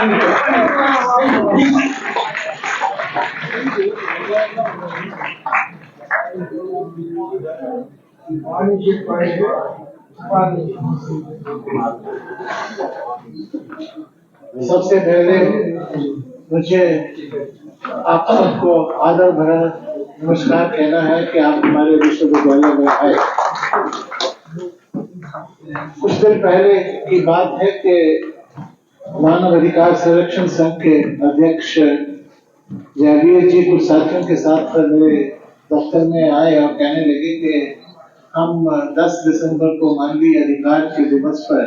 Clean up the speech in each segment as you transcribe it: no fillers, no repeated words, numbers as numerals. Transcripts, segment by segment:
सबसे पहले मुझे आप सबको आदर भरा नमस्कार कहना है कि आप हमारे विश्वविद्यालय में आए। कुछ दिन पहले की बात है कि मानव अधिकार संरक्षण संघ के अध्यक्ष जावेद जी कुछ साथियों के साथ मेरे दफ्तर में आए और कहने लगे कि हम 10 दिसंबर को मानवीय अधिकार के दिवस पर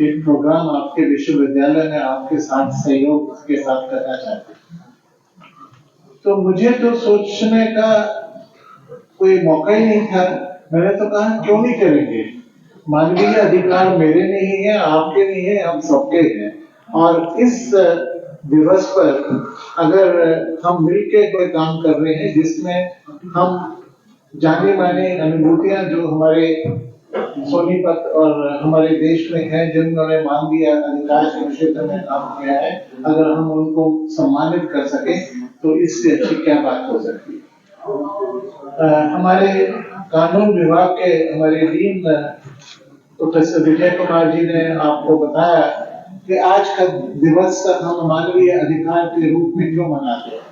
एक प्रोग्राम आपके विश्वविद्यालय में आपके साथ सहयोग के साथ करना चाहते हैं। तो मुझे तो सोचने का कोई मौका ही नहीं था। मैंने तो कहा क्यों नहीं करेंगे, मानवीय अधिकार मेरे नहीं है, आपके नहीं है, हम सबके हैं। और इस दिवस पर अगर हम मिलकर कोई काम कर रहे हैं जिसमें हम जाने माने अनुभूतियां जो हमारे सोनीपत और हमारे देश में हैं, जिन्होंने मानवीय अधिकार के क्षेत्र में काम किया है, अगर हम उनको सम्मानित कर सके तो इससे अच्छी क्या बात हो सकती है। हमारे कानून विभाग के हमारे डीन प्रोफेसर विजय कुमार जी ने आपको बताया कि आज का दिवस हम मानवीय अधिकार के रूप में क्यों मनाते हैं।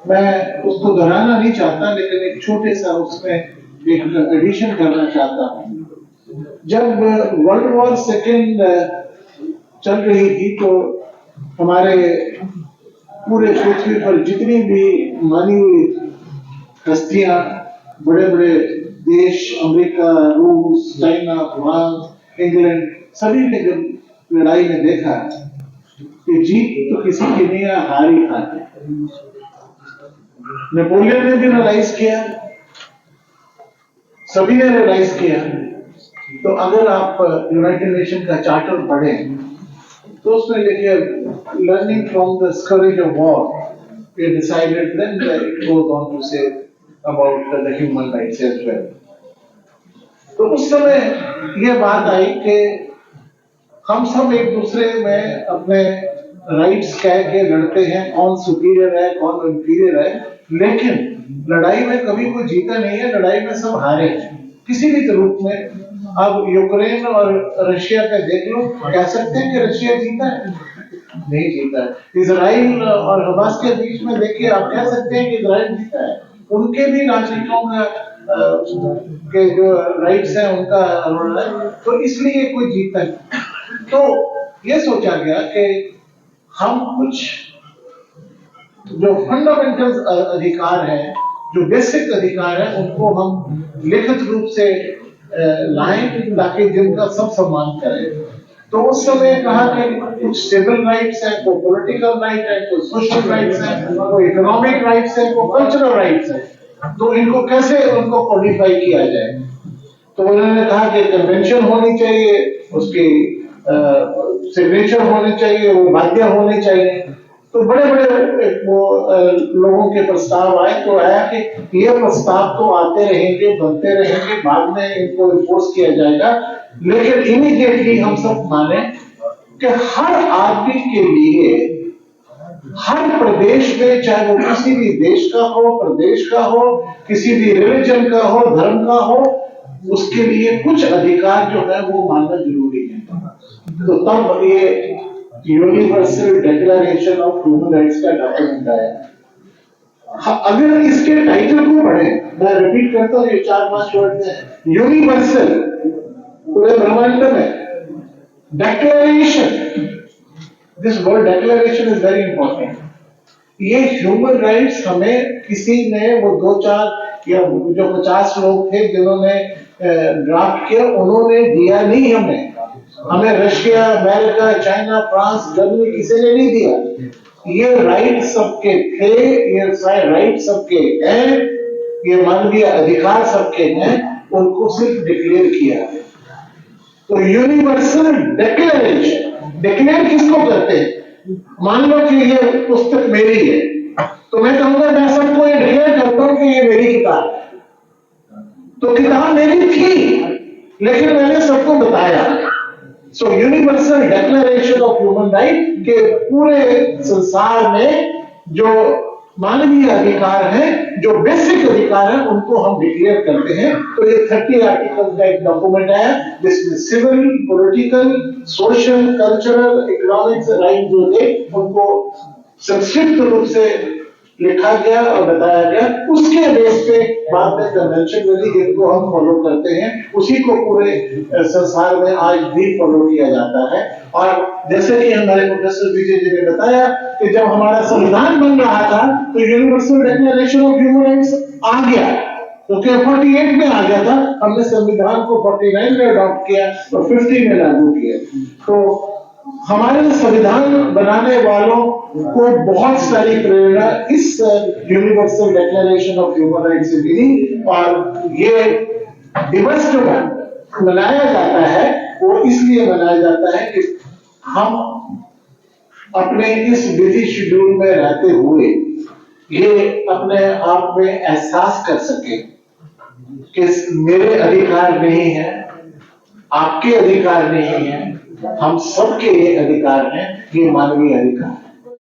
मैं उसको दोहराना नहीं चाहता, लेकिन एक छोटे सा उसमें एक एडिशन करना चाहता हूँ। जब वर्ल्ड वॉर सेकेंड चल रही थी तो हमारे पूरे पृथ्वी पर जितनी भी मानी हुई हस्तियां, बड़े बड़े देश, अमेरिका, रूस, चाइना, फ्रांस, इंग्लैंड, सभी ने जब लड़ाई में देखा कि जीत तो किसी की नहीं है, हार ही खाते। नेपोलियन ने भी रियलाइज किया, सभी ने रियलाइज किया। तो अगर आप यूनाइटेड नेशन का चार्टर पढ़ें तो उसमें देखिए learning from the scourge of war we decided then it goes on to say about the human rights as well. तो उस समय यह बात आई कि हम सब एक दूसरे में अपने राइट्स कह के लड़ते हैं, कौन सुपीरियर है कौन इंफीरियर है, लेकिन लड़ाई में कभी कोई जीता नहीं है, लड़ाई में सब हारे हैं किसी भी रूप में। अब यूक्रेन और रशिया का देख लो, कह सकते हैं कि रशिया जीता है? नहीं जीता है। इजराइल और हमास के बीच में देखिए, आप कह सकते हैं कि इजराइल जीता है। उनके भी नागरिकों का के जो राइट्स हैं उनका रोल है, तो इसलिए कोई जीता नहीं। तो ये सोचा गया कि हम कुछ जो फंडामेंटल अधिकार है, जो बेसिक अधिकार है, उनको हम लिखित रूप से लाएं ताकि जिनका सब सम्मान करें। तो उस समय कहा कि कुछ सिविल राइट्स हैं, कोई पॉलिटिकल राइट है, कोई सोशल राइट्स हैं, कोई इकोनॉमिक राइट्स हैं, कोई कल्चरल राइट्स हैं, तो इनको कैसे उनको कोडिफाई किया जाए। तो उन्होंने कहा कि कन्वेंशन होनी चाहिए, उसकी सिग्नेचर होनी चाहिए, वो बाध्य होनी चाहिए। तो बड़े बड़े वो लोगों के प्रस्ताव आए। तो आया कि ये प्रस्ताव तो आते रहेंगे, बनते रहेंगे, बाद में इनको इन्फोर्स किया जाएगा, लेकिन इमीडिएटली हम सब माने कि हर आदमी के लिए हर प्रदेश में, चाहे वो किसी भी देश का हो, प्रदेश का हो, किसी भी रिलीजन का हो, धर्म का हो, उसके लिए कुछ अधिकार जो है वो मानना जरूरी है। तो तब ये universal declaration of human rights का डॉक्यूमेंट आया। अगर इसके टाइटल को पढ़ें, मैं रिपीट करता हूँ, ये 4-5 वर्ड है। यूनिवर्सल पूरे ब्रह्मांड में, declaration, this word declaration is very important. ये ह्यूमन राइट्स हमें किसी ने, वो 2-4 या जो 50 लोग थे जिन्होंने ड्राफ्ट किया, उन्होंने दिया नहीं हमें Russia, America, China, France, Germany किसी ने नहीं दिया। ये राइट सबके थे, ये राइट सबके हैं, ये मानवीय अधिकार सबके हैं, उनको सिर्फ डिक्लेयर किया है। तो यूनिवर्सल डिक्लेरेशन, डिक्लेयर किसको करते हैं? मान लो कि ये पुस्तक मेरी है, तो मैं कहूंगा मैं सबको ये डिक्लेयर करता हूं कि ये मेरी किताब है। तो किताब मेरी थी, लेकिन मैंने सबको बताया, so universal declaration of human right के पूरे संसार में जो मानवीय अधिकार है, जो बेसिक अधिकार है, उनको हम डिक्लेयर करते हैं। तो ये 30 आर्टिकल्स का एक डॉक्यूमेंट है जिसमें civil, political, social, cultural, economics right जो थे उनको संक्षिप्त रूप से लिखा गया और बताया गया। उसके बेस पे बाद में कन्वेंशन बनी जिनको हम फॉलो करते हैं, उसी को पूरे संसार में आज भी फॉलो किया जाता है। और जैसे कि हमारे प्रोफेसर विजय जी ने बताया कि जब हमारा संविधान बन रहा था तो universal declaration of human rights आ गया, क्योंकि 48 में आ गया था, हमने संविधान को 49 में अडॉप्ट किया और 50 में लागू किया। तो हमारे संविधान बनाने वालों को बहुत सारी प्रेरणा इस universal declaration of human rights से मिली। और ये दिवस जो मनाया जाता है वो इसलिए मनाया जाता है कि हम अपने इस बिजी शेड्यूल में रहते हुए ये अपने आप में एहसास कर सके कि मेरे अधिकार नहीं है, आपके अधिकार नहीं है, हम सबके ये अधिकार हैं, ये मानवीय अधिकार।